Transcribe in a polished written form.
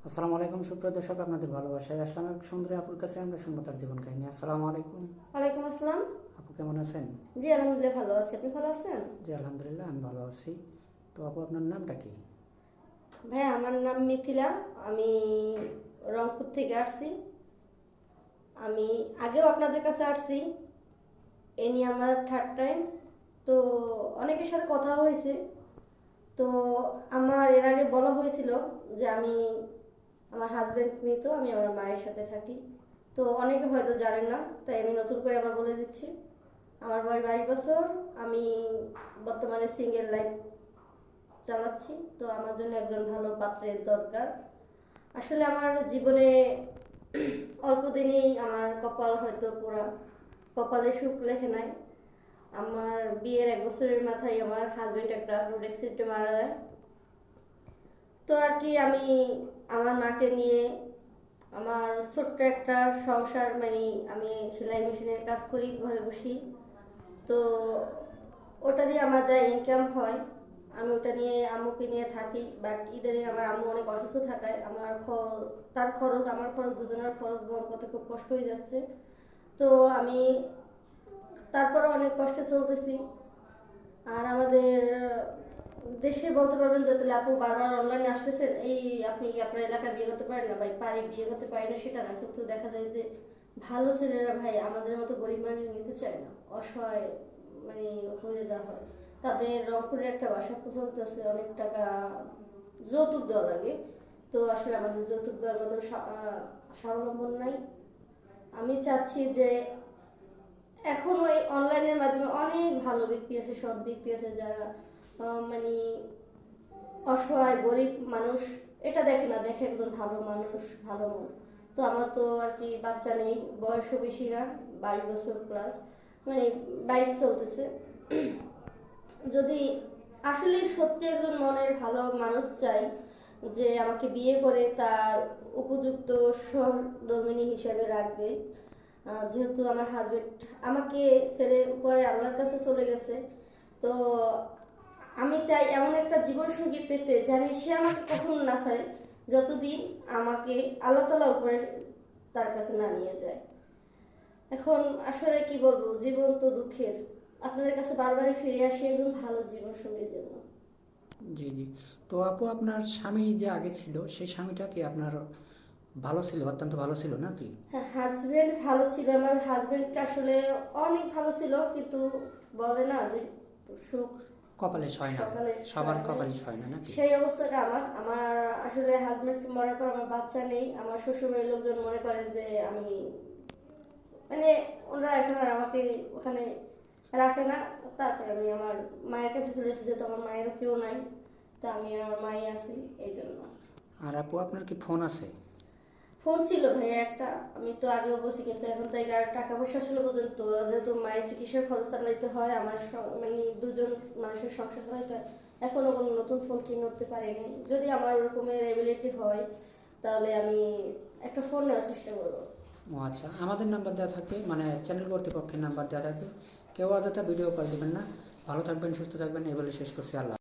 আসসালামু আলাইকুম সুপ্রিয় দর্শক, আপনাদের ভালোবাসায় আসলাম এক সুন্দরী আপুর কাছে। আমরা শুনবো তার জীবন কাহিনী। আসসালামু আলাইকুম। ওয়ালাইকুম আসসালাম। আপু কেমন আছেন? জি আলহামদুলিল্লাহ ভালো আছি, আপনি ভালো আছেন? জি আলহামদুলিল্লাহ, আমি ভালো আছি। তো আপু, আপনার নামটা কি? ভাইয়া আমার নাম মিথিলা, আমি রংপুর থেকে আসছি। আমি আগেও আপনাদের কাছে আসছি, এ নিয়ে আমার থার্ড টাইম। তো অনেকের সাথে কথা হয়েছে। তো আমার এর আগে বলা হয়েছিল যে আমার হাজব্যান্ড মৃত, আমি আমার মায়ের সাথে থাকি। তো অনেকে হয়তো জানেন না, তাই আমি নতুন করে আবার বলে দিচ্ছি। আমার বয়স 22 বছর। আমি বর্তমানে সিঙ্গেল লাইফ চালাচ্ছি। তো আমার জন্য একজন ভালো পাত্রের দরকার। আসলে আমার জীবনে অল্প দিনেই আমার কপাল হয়তো পুরা, কপালে সুখ লেখে নাই। আমার বিয়ের 1 বছরের মাথায় আমার হাজব্যান্ড একটা রোড অ্যাক্সিডেন্টে মারা যায়। তো আর কি আমি আমার মাকে নিয়ে আমার ছোট্ট একটা সংসার, মানে আমি সেলাই মেশিনের কাজ করি ঘরে বসি। তো ওটা দিয়ে আমার যা ইনকাম হয় আমি ওটা নিয়ে আম্মুকে নিয়ে থাকি। বাট ইদারে আমার আম্মু অনেক অসুস্থ থাকায় তার খরচ আমার খরচ দুজনের খরচ বহন করতে খুব কষ্ট হয়ে যাচ্ছে। তো আমি তারপরে অনেক কষ্টে চলতেছি। আর আমাদের দেশে বলতে পারবেন যে তাহলে আপু বারবার অনলাইনে আসতেছেন, এই আপনি কি আপনার এলাকায় বিয়ে করতে পারেন না? ভাই পারি, বিয়ে করতে পারি না সেটা না, কিন্তু দেখা যায় যে ভালো ছেলেরা ভাই আমাদের মতো গরিব মানুষ নিতে চায় না, অসহায় মানে হয়ে যাওয়া হয়। তাদের রংপুরের একটা বাসা চলতেছে, অনেক টাকা যৌতুক দেওয়া লাগে। তো আসলে আমাদের যৌতুক দেওয়ার মতো স্বাবলম্বন নাই। আমি চাচ্ছি যে এখন ওই অনলাইনের মাধ্যমে অনেক ভালো ব্যক্তি আছে, সৎ ব্যক্তি আছে, যারা মানে অসহায় গরিব মানুষ এটা দেখে না, দেখে একজন ভালো মানুষ, ভালো মন। তো আমার তো আর কি বাচ্চা নেই, বয়সও বেশি না, 22 বছর প্লাস, মানে 22 চলতেছে। যদি আসলে সত্যি একজন মনের ভালো মানুষ চাই যে আমাকে বিয়ে করে তার উপযুক্ত সহধর্মিণী হিসাবে রাখবে। যেহেতু আমার হাজবেন্ড আমাকে ছেড়ে উপরে আল্লাহর কাছে চলে গেছে, তো আমি চাই এমন একটা জীবনসঙ্গী পেতে জানি সে আমাকে কখনো না ছাড়ে, যতদিন আমাকে আল্লাহ তাআলা উপরে তার কাছে না নিয়ে যায়। এখন আসলে কি বলবো, জীবন তো দুঃখের। আপনাদের কাছে বারবারই ফিরে আসি একদম ভালো জীবনসঙ্গীর জন্য। জি জি। তো আপু, আপনার স্বামী যে আগে ছিল, সেই স্বামীটা কি আপনার ভালো ছিল, অত্যন্ত ভালো ছিল নাকি? হ্যাঁ, হাজবেন্ড ভালো ছিল, আমার হাজবেন্ডটা আসলে অনেক ভালো ছিল, কিন্তু বলে না যে সুখ কপালে ছয় না, সকালে সবার সয় নাই, কপালে ছয় না নাকি? সেই অবস্থাটা আমার আমার আসলে হাজবেন্ড মরার পর আমার বাচ্চা নেই। আমার শ্বশুরবাড়ির লোকজন মনে করে যে আমি মানে ওরা এখন আর আমাকে ওখানে রাখে না। তারপরে আমি আমার মায়ের কাছে চলে এসেছি, যেহেতু আমার মায়েরও কেউ নাই, তা আমি আর আমার মাই আছি এই জন্য। আর আপু, আপনার কি ফোন আছে? ফোন ছিল ভাইয়া একটা, আমি তো আগেও বলছি, কিন্তু এখন তাই আর টাকা পয়সা আসলে পর্যন্ত, যেহেতু মায়ের চিকিৎসার খরচ চালাইতে হয়, আমার মানে দুজন মানুষের সংসার চালাইতে হয়, এখনো কোনো নতুন ফোন কিনে উঠতে পারিনি। যদি আমার ওরকমের এবিলিটি হয় তাহলে আমি একটা ফোন নেওয়ার চেষ্টা করবো। ও আচ্ছা, আমাদের নাম্বার দেওয়া থাকবে, মানে চ্যানেল কর্তৃপক্ষের নাম্বার দেওয়া থাকবে। কেউ অযথা ভিডিও কল দেবেন না। ভালো থাকবেন, সুস্থ থাকবেন, এই বলে শেষ করছি। আল্লাহ।